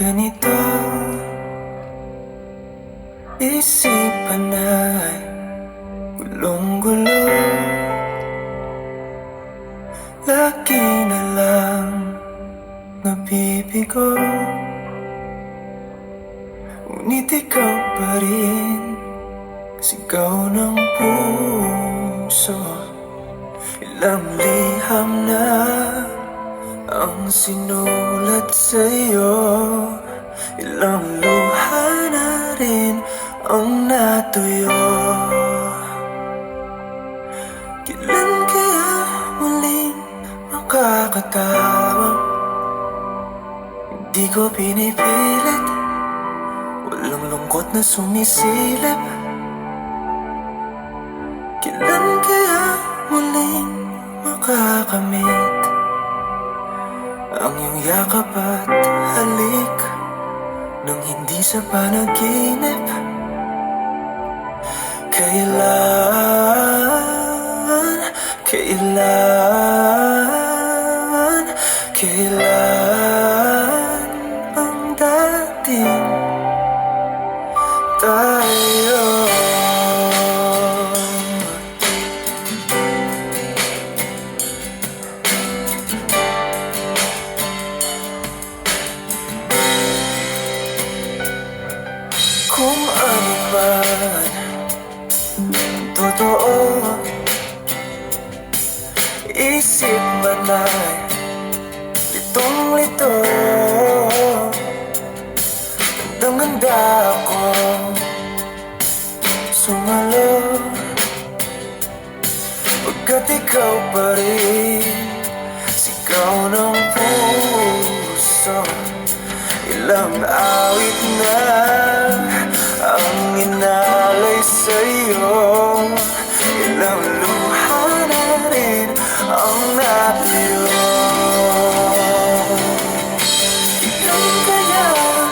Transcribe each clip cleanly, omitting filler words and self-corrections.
Ganito, isipan ay gulong-gulo. Lagi na lang nabibigo, ngunit ikaw pa rin sigaw ng puso. Ilang liham na ang sinulat sa'yo, ilang luha na rin ang natuyo. Kailan kaya muling makakatawag? Hindi ko pinipilit, walang lungkot na sumisilip. Kailan kaya muling makakamit ang iyong yakap at halik nang hindi sa panaginip? Kailan ang dating tayo? Kung ano man totoo, isip man ay litong-lito. Gandang-ganda ako sumalo, pagkat ikaw pa rin sigaw ng puso. Ilang awit na ang inalay sa'yo, ilang luha na rin ang natuyo. Ilan kaya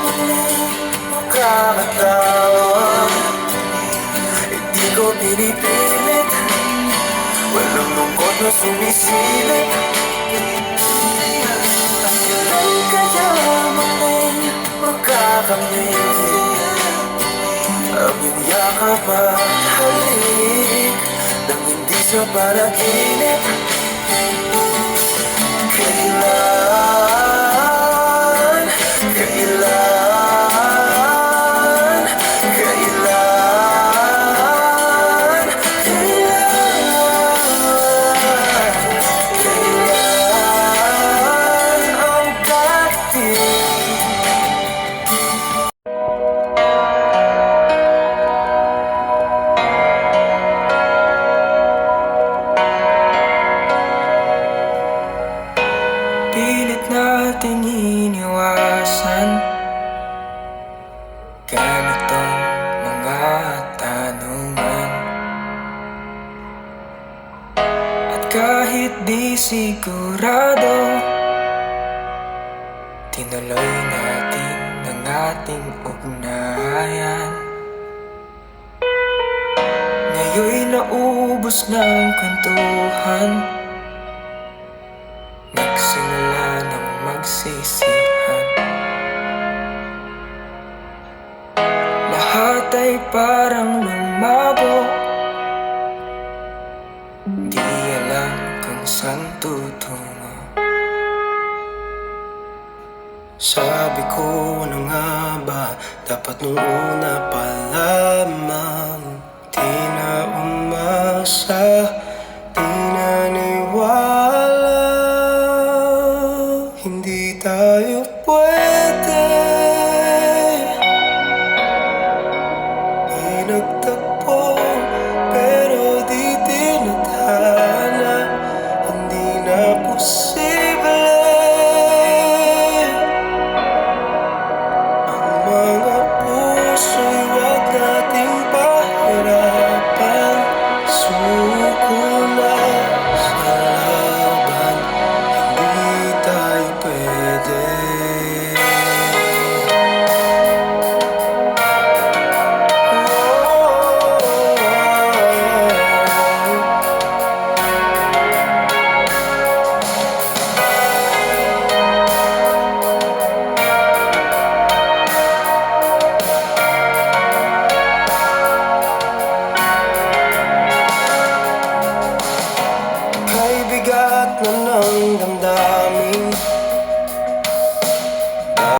muling makakatawag? Hindi ko pinipilit, walang lungkot na sumisilip. Ilan kaya muling makakamit ang iyong yakap at halik nang hindi sa panaginip? Kailan, kailan, kailan, kailan ang dating? Pilit nating iniwasan ganitong mga tanungan, at kahit di sigurado, tinuloy natin ang ating ugnayan. Ngayon'y naubos ng kwentuhan, nagsimula ng magsisihan. Lahat ay parang lumago, di alam kung saan tutungo. Sabi ko na nga ba, dapat nung una pa lamang di na umasa, di naniwala, hindi tayo pwede